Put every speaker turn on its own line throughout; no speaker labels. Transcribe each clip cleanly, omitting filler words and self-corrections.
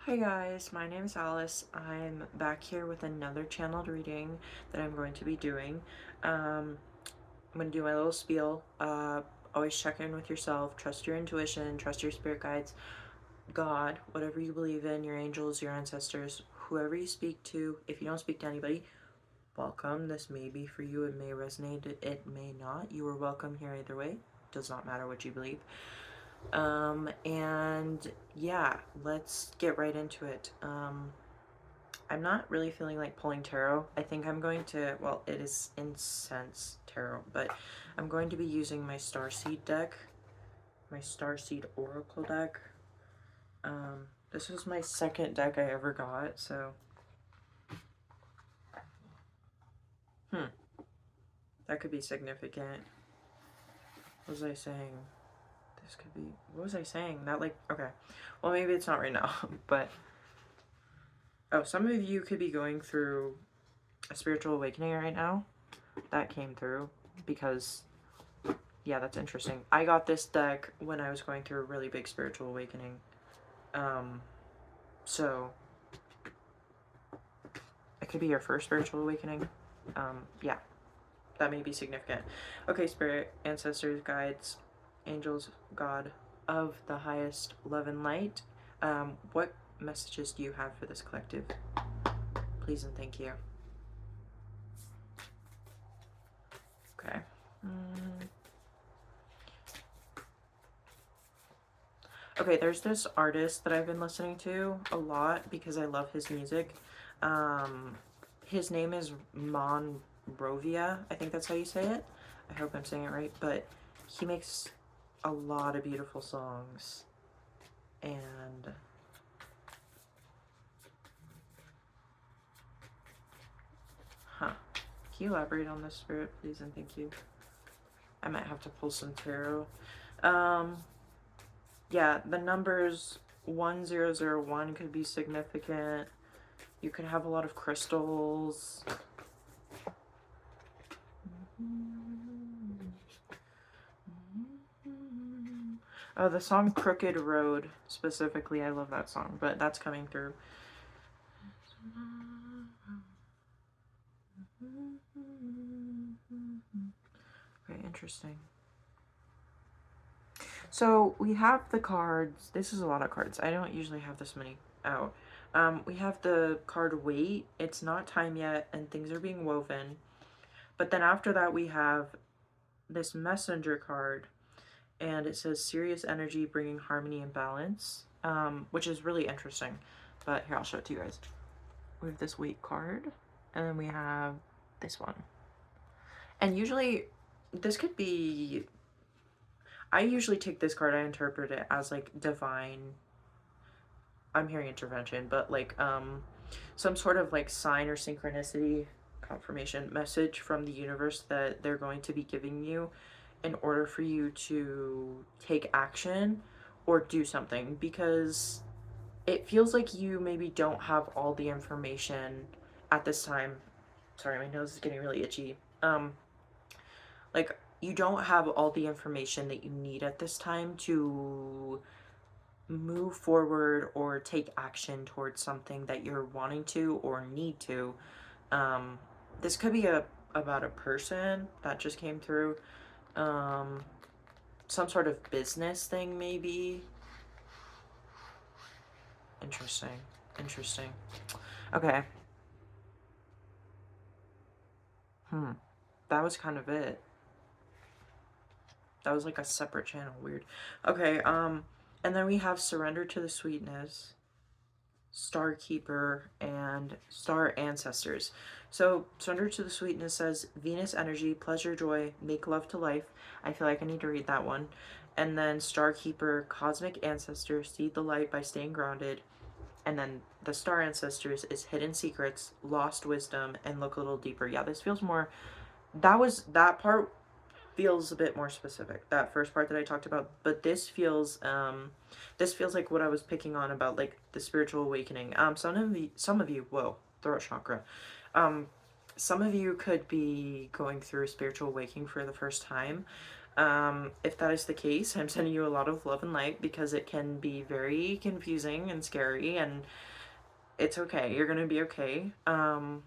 Hi guys, my name is Alice. I'm back here with another channeled reading that I'm going to be doing. I'm going to do my little spiel. Always check in with yourself, trust your intuition, trust your spirit guides, God, whatever you believe in, your angels, your ancestors, whoever you speak to. If you don't speak to anybody, welcome. This may be for you, it may resonate, it may not. You are welcome here either way. Does not matter what you believe. And yeah, let's get right into it. I'm not really feeling like pulling tarot. I think I'm going to, well, it is incense tarot, but I'm going to be using my Starseed deck, my Starseed Oracle deck. This was my second deck I ever got, so, that could be significant. What was I saying? This could be, what was I saying? That, like, okay. Well, maybe it's not right now, but, oh, some of you could be going through a spiritual awakening right now. That came through because, yeah, that's interesting. I got this deck when I was going through a really big spiritual awakening. So it could be your first spiritual awakening. Yeah, that may be significant. Okay, spirit, ancestors, guides, angels, God of the highest love and light. What messages do you have for this collective? Please and thank you. Okay. Okay, there's this artist that I've been listening to a lot because I love his music. His name is Monrovia. I think that's how you say it. I hope I'm saying it right, but he makes a lot of beautiful songs. And can you elaborate on this, spirit, please and thank you? I might have to pull some tarot. Yeah, the numbers 1001 could be significant. You could have a lot of crystals. Oh, the song Crooked Road, specifically, I love that song, but that's coming through. Okay, interesting. So we have the cards. This is a lot of cards. I don't usually have this many out. We have the card Wait. It's not time yet, and things are being woven. But then after that, we have this Messenger card, and it says serious energy bringing harmony and balance, which is really interesting. But here, I'll show it to you guys. We have this Wait card, and then we have this one. And usually, this could be, I usually take this card, I interpret it as like divine, I'm hearing intervention, but like some sort of like sign or synchronicity, confirmation message from the universe that they're going to be giving you in order for you to take action or do something, because it feels like you maybe don't have all the information at this time. Sorry, my nose is getting really itchy. Like, you don't have all the information that you need at this time to move forward or take action towards something that you're wanting to or need to. This could be about a person that just came through. Some sort of business thing, maybe. Interesting. Interesting. Okay. That was kind of it. That was like a separate channel. Weird. Okay, and then we have Surrender to the Sweetness, Star Keeper, and Star Ancestors. So, Surrender to the Sweetness says Venus energy, pleasure, joy, make love to life. I feel like I need to read that one. And then Star Keeper, Cosmic Ancestors, see the light by staying grounded. And then the Star Ancestors is Hidden Secrets, Lost Wisdom, and Look a Little Deeper. Yeah, this feels more, that part feels a bit more specific, that first part that I talked about, but this feels like what I was picking on about like the spiritual awakening. Some of you, whoa, throat chakra. Some of you could be going through a spiritual awakening for the first time. If that is the case, I'm sending you a lot of love and light because it can be very confusing and scary, and it's okay. You're gonna be okay. I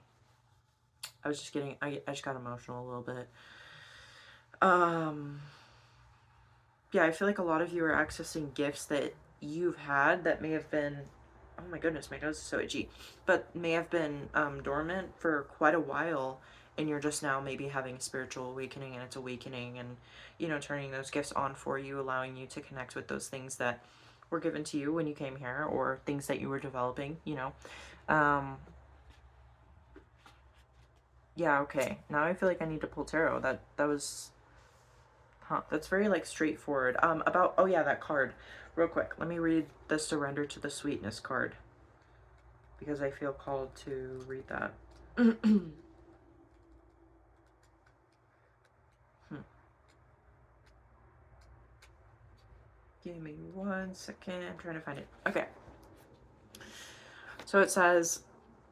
just got emotional a little bit. Um, yeah, I feel like a lot of you are accessing gifts that you've had that may have been, oh my goodness, my nose is so itchy, but may have been dormant for quite a while, and you're just now maybe having a spiritual awakening, and it's awakening and, you know, turning those gifts on for you, allowing you to connect with those things that were given to you when you came here, or things that you were developing, you know. Yeah, okay. Now I feel like I need to pull tarot. That was, huh, that's very like straightforward. About, oh yeah, that card. Real quick, let me read the Surrender to the Sweetness card because I feel called to read that. Hmm. Give me 1 second. I'm trying to find it. Okay. So it says,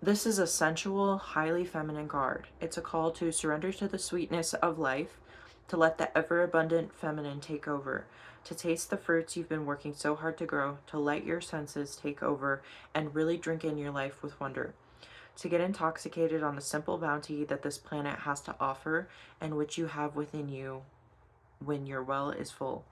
this is a sensual, highly feminine card. It's a call to surrender to the sweetness of life, to let the ever-abundant feminine take over, to taste the fruits you've been working so hard to grow, to let your senses take over and really drink in your life with wonder, to get intoxicated on the simple bounty that this planet has to offer and which you have within you when your well is full.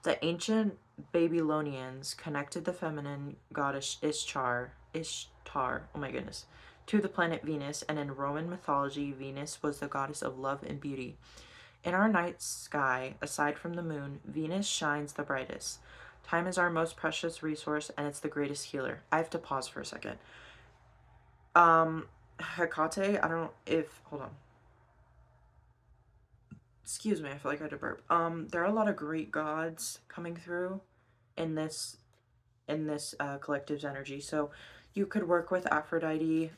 The ancient Babylonians connected the feminine goddess Ishtar, oh my goodness, to the planet Venus, and in Roman mythology, Venus was the goddess of love and beauty. In our night sky, aside from the moon, Venus shines the brightest. Time is our most precious resource, and it's the greatest healer. I have to pause for a second. Hecate, I don't know if, hold on. Excuse me, I feel like I had to burp. There are a lot of Greek gods coming through in this collective's energy. So you could work with Aphrodite.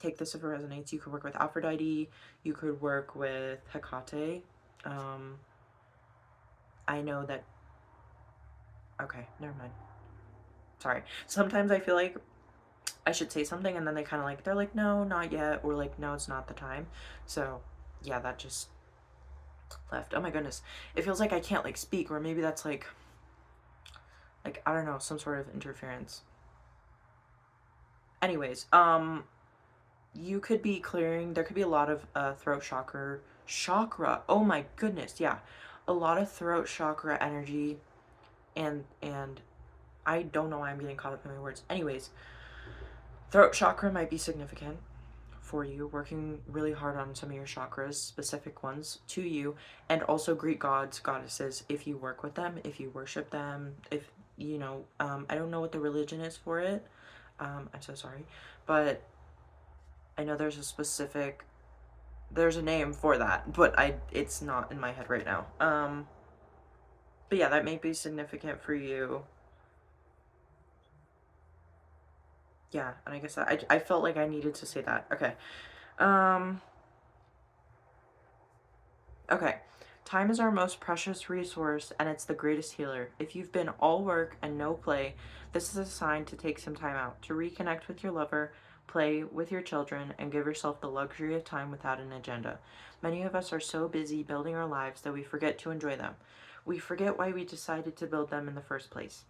Take this if it resonates. You could work with Aphrodite. You could work with Hecate. I know that. Okay, never mind. Sorry. Sometimes I feel like I should say something and then they kind of like, they're like, no, not yet. Or like, no, it's not the time. So yeah, that just left. Oh my goodness. It feels like I can't like speak, or maybe that's like, I don't know, some sort of interference. Anyways, you could be clearing, there could be a lot of throat chakra, oh my goodness, yeah, a lot of throat chakra energy, and I don't know why I'm getting caught up in my words. Anyways, throat chakra might be significant for you, working really hard on some of your chakras, specific ones to you, and also Greek gods, goddesses, if you work with them, if you worship them, if you know, I don't know what the religion is for it. I'm so sorry, but I know there's a name for that, but it's not in my head right now. But yeah, that may be significant for you. Yeah, and I guess I felt like I needed to say that. Okay. Um, okay. Time is our most precious resource, and it's the greatest healer. If you've been all work and no play, this is a sign to take some time out, to reconnect with your lover, play with your children, and give yourself the luxury of time without an agenda. Many of us are so busy building our lives that we forget to enjoy them. We forget why we decided to build them in the first place.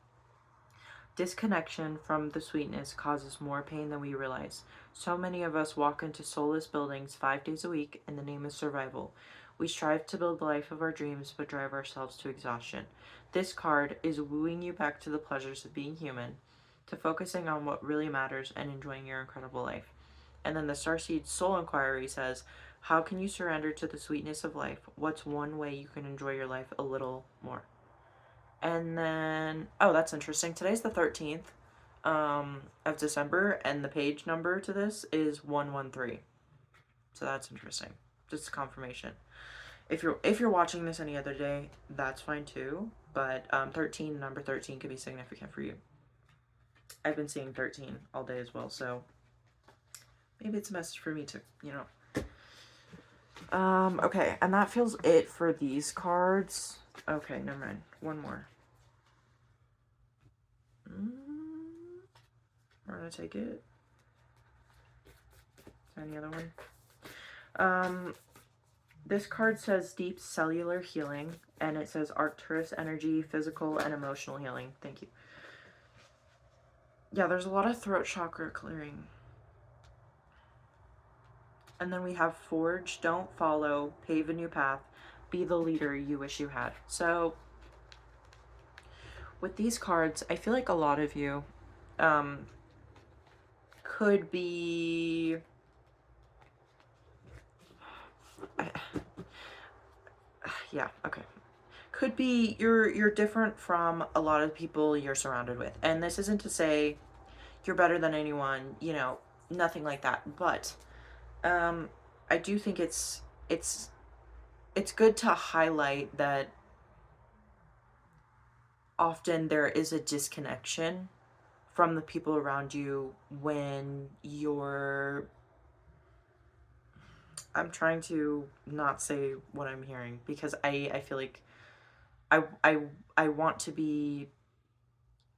Disconnection from the sweetness causes more pain than we realize. So many of us walk into soulless buildings 5 days a week in the name of survival. We strive to build the life of our dreams but drive ourselves to exhaustion. This card is wooing you back to the pleasures of being human, to focusing on what really matters and enjoying your incredible life. And then the Starseed Soul Inquiry says, how can you surrender to the sweetness of life? What's one way you can enjoy your life a little more? And then, oh, that's interesting. Today's the 13th of December, and the page number to this is 113. So that's interesting. Just a confirmation. If you're watching this any other day, that's fine too. But 13, number 13 could be significant for you. I've been seeing 13 all day as well, so maybe it's a message for me to, you know. Okay, and that feels it for these cards. Okay, never mind. One more. We're gonna take it. Any other one? This card says deep cellular healing, and it says Arcturus energy, physical and emotional healing. Thank you. Yeah, there's a lot of throat chakra clearing. And then we have forge, don't follow, pave a new path, be the leader you wish you had. So with these cards, I feel like a lot of you could be yeah, okay. Could be you're different from a lot of people you're surrounded with. And this isn't to say you're better than anyone, you know, nothing like that. But I do think it's good to highlight that often there is a disconnection from the people around you when you're I'm trying to not say what I'm hearing because I feel like I I I want to be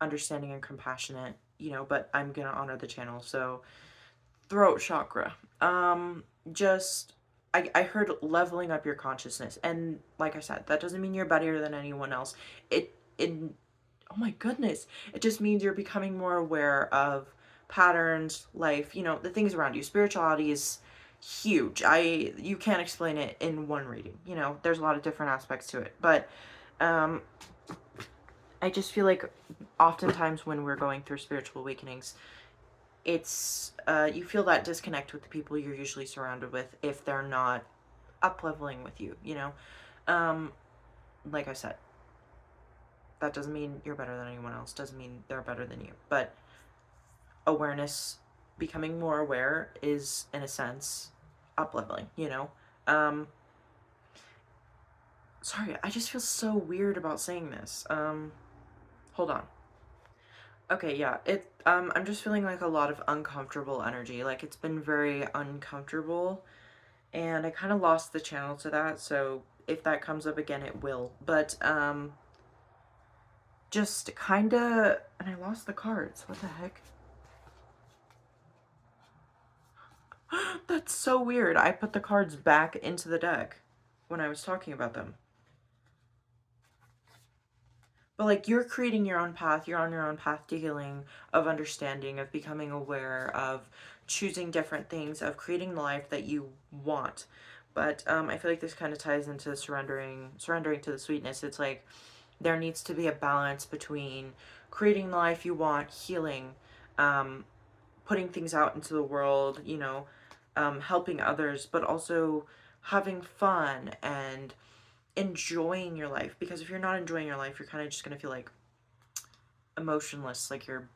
understanding and compassionate, you know, but I'm going to honor the channel. So, throat chakra. Just I heard leveling up your consciousness. And like I said, that doesn't mean you're better than anyone else. In oh my goodness, it just means you're becoming more aware of patterns, life, you know, the things around you. Spirituality is huge. You can't explain it in one reading. You know, there's a lot of different aspects to it. But um I just feel like oftentimes when we're going through spiritual awakenings, it's you feel that disconnect with the people you're usually surrounded with if they're not up leveling with you, you know. Um, like I said, that doesn't mean you're better than anyone else. Doesn't mean they're better than you. But awareness, becoming more aware, is in a sense up leveling, you know. Um, Sorry, I just feel so weird about saying this. Hold on. Okay, yeah. I'm just feeling like a lot of uncomfortable energy. Like it's been very uncomfortable and I kind of lost the channel to that, so if that comes up again it will. But just kind of and I lost the cards. What the heck? That's so weird. I put the cards back into the deck when I was talking about them. But like you're creating your own path, you're on your own path to healing, of understanding, of becoming aware, of choosing different things, of creating the life that you want. But I feel like this kind of ties into surrendering to the sweetness. It's like there needs to be a balance between creating the life you want, healing, um, putting things out into the world, you know, helping others, but also having fun and enjoying your life. Because if you're not enjoying your life, you're kind of just going to feel like emotionless, like you're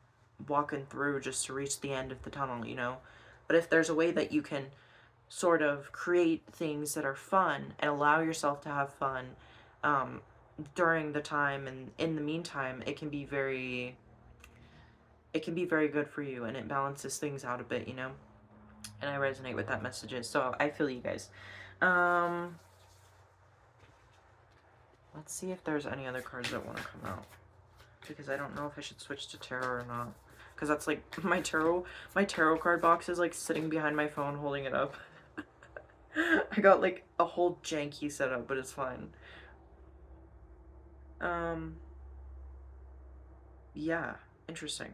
walking through just to reach the end of the tunnel, you know. But if there's a way that you can sort of create things that are fun and allow yourself to have fun um, during the time and in the meantime, it can be very good for you and it balances things out a bit, you know. And I resonate with that messages, so I feel you guys. Um, let's see if there's any other cards that want to come out, because I don't know if I should switch to tarot or not. Because that's like my tarot card box is like sitting behind my phone holding it up. I got like a whole janky setup, but it's fine. Um, yeah, interesting.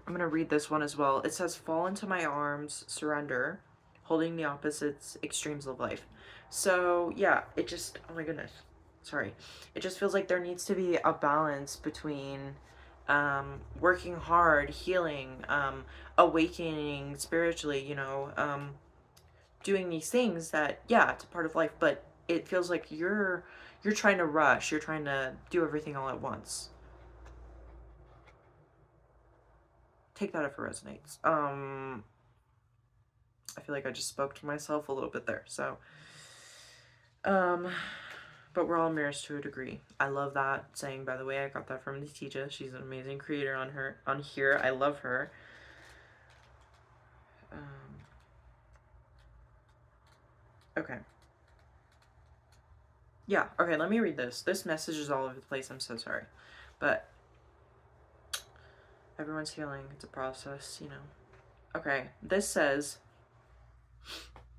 I'm gonna read this one as well. It says, fall into my arms, surrender, holding the opposites extremes of life. So yeah, it just, oh my goodness, sorry. It just feels like there needs to be a balance between working hard, healing, awakening spiritually, you know, doing these things that, yeah, it's a part of life, but it feels like you're trying to rush, you're trying to do everything all at once. Take that if it resonates. I feel like I just spoke to myself a little bit there. So, um, but we're all mirrors to a degree. I love that saying, by the way. I got that from Natija. She's an amazing creator on here. I love her. Okay. Yeah, okay, let me read this. This message is all over the place. I'm so sorry. But everyone's healing. It's a process, you know. Okay, this says,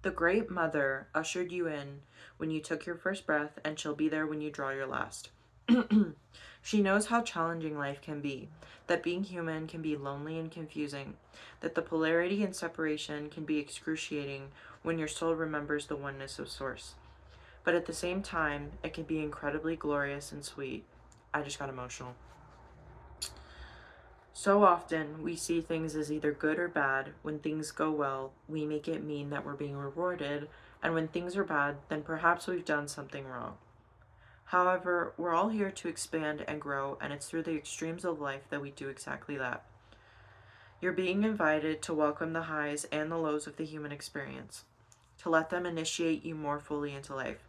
The Great Mother ushered you in when you took your first breath, and she'll be there when you draw your last. She knows how challenging life can be, that being human can be lonely and confusing, that the polarity and separation can be excruciating when your soul remembers the oneness of Source. But at the same time, it can be incredibly glorious and sweet. I just got emotional. So often, we see things as either good or bad. When things go well, we make it mean that we're being rewarded, and when things are bad, then perhaps we've done something wrong. However, we're all here to expand and grow, and it's through the extremes of life that we do exactly that. You're being invited to welcome the highs and the lows of the human experience, to let them initiate you more fully into life,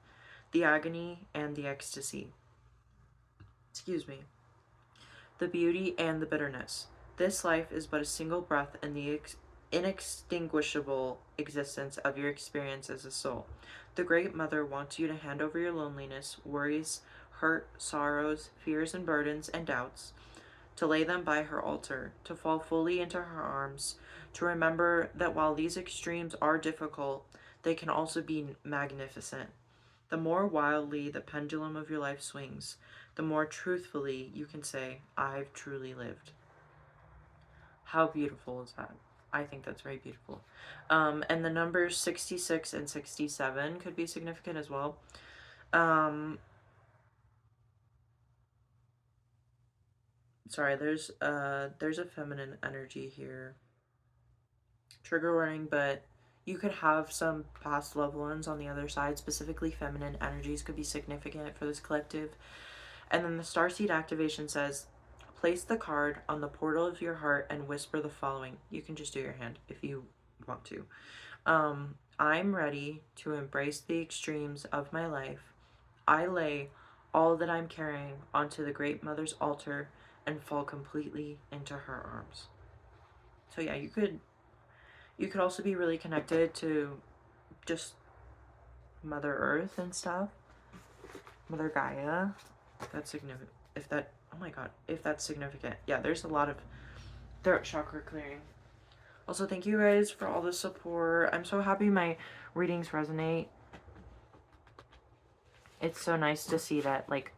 the agony and the ecstasy. Excuse me. The beauty and the bitterness. This life is but a single breath in the inextinguishable existence of your experience as a soul. The Great Mother wants you to hand over your loneliness, worries, hurt, sorrows, fears, and burdens and doubts, to lay them by her altar, to fall fully into her arms, to remember that while these extremes are difficult, they can also be magnificent. The more wildly the pendulum of your life swings, the more truthfully you can say, I've truly lived. How beautiful is that? I think that's very beautiful. And the numbers 66 and 67 could be significant as well. Sorry, there's a feminine energy here. Trigger warning, but you could have some past loved ones on the other side. Specifically, feminine energies could be significant for this collective. And then the starseed activation says, place the card on the portal of your heart and whisper the following. You can just do your hand if you want to. I'm ready to embrace the extremes of my life. I lay all that I'm carrying onto the Great Mother's altar and fall completely into her arms. So yeah, you could also be really connected to just Mother Earth and stuff. Mother Gaia. That's significant. Oh my god, if that's significant. Yeah, there's a lot of throat chakra clearing. Also, thank you guys for all the support. I'm so happy my readings resonate. It's so nice to see that, like,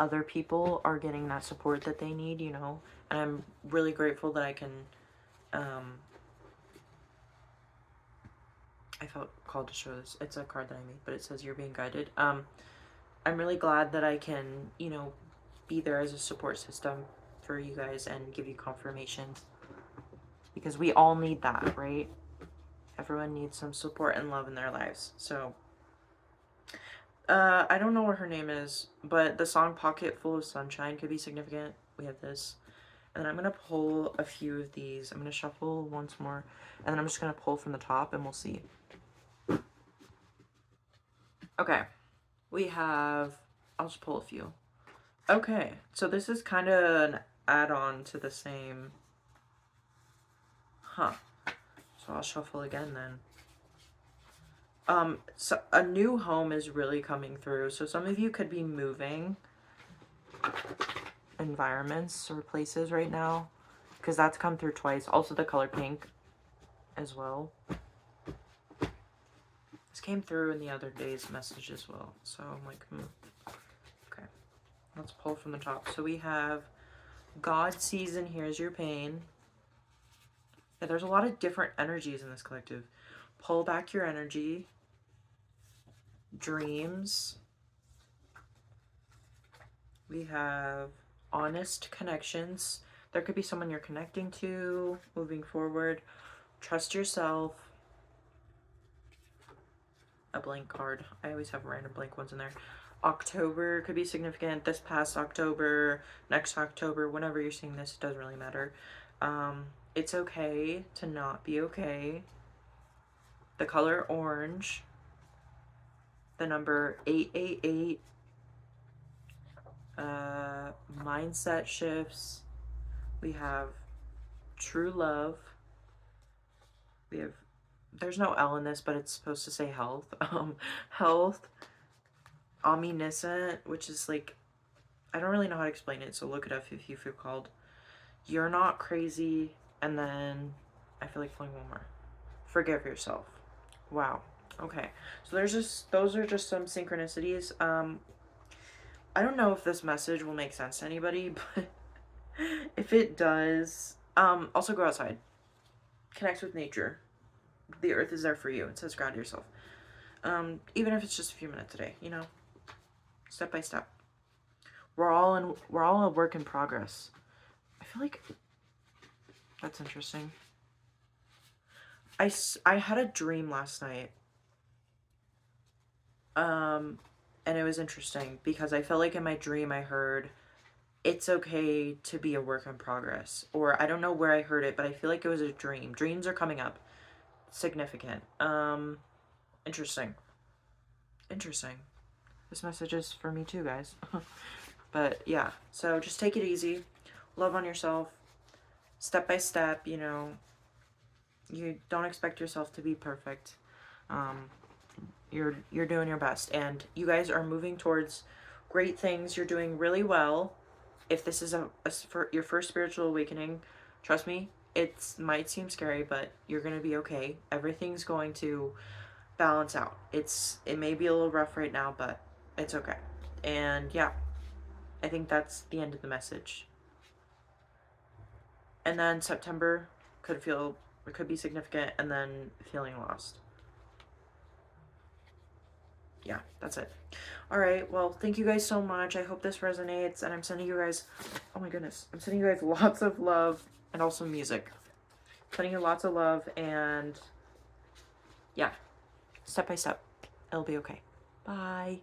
other people are getting that support that they need, you know? And I'm really grateful that I can, I felt called to show this. It's a card that I made, but it says you're being guided. I'm really glad that I can, you know, be there as a support system for you guys and give you confirmations. Because we all need that, right? Everyone needs some support and love in their lives. So, I don't know what her name is, but the song Pocket Full of Sunshine could be significant. We have this. And then I'm going to pull a few of these. I'm going to shuffle once more. And then I'm just going to pull from the top and we'll see. Okay. We have... I'll just pull a few. Okay. So this is kind of an add-on to the same... Huh. So I'll shuffle again then. So a new home is really coming through. So some of you could be moving environments or places right now, because that's come through twice. Also the color pink as well. This came through in the other day's message as well. So I'm like, okay. Let's pull from the top. So we have God sees and hears your pain. Yeah, there's a lot of different energies in this collective. Pull back your energy. Dreams. We have honest connections. There could be someone you're connecting to moving forward. Trust yourself. A blank card. I always have random blank ones in there. October could be significant. This past October, next October, whenever you're seeing this, it doesn't really matter. It's okay to not be okay. The color orange. The number 888. Mindset shifts. We have true love. We have, there's no L in this, but it's supposed to say health. Health. Omniscient, which is like, I don't really know how to explain it, so look it up if you feel called. You're not crazy. And then I feel like pulling one more. Forgive yourself. Wow. Okay, so those are just some synchronicities. I don't know if this message will make sense to anybody, but if it does, also go outside, connect with nature. The earth is there for you. It says ground yourself. Even if it's just a few minutes a day, you know, step by step. We're all a work in progress. I feel like that's interesting. I had a dream last night. And it was interesting because I felt like in my dream I heard it's okay to be a work in progress. Or I don't know where I heard it, but I feel like it was a dream. Dreams are coming up. Significant. Interesting. Interesting. This message is for me too, guys. But yeah, so just take it easy. Love on yourself. Step by step, you know. You don't expect yourself to be perfect. Um, you're doing your best, and you guys are moving towards great things. You're doing really well. If this is for your first spiritual awakening, trust me, it might seem scary, but you're gonna be okay. Everything's going to balance out. It may be a little rough right now, but it's okay. And yeah, I think that's the end of the message. And then September could be significant, and then feeling lost. Yeah, that's it. All right, well, thank you guys so much. I hope this resonates, and I'm sending you guys, oh my goodness, I'm sending you guys lots of love and also music. Sending you lots of love, and yeah, step by step, it'll be okay. Bye.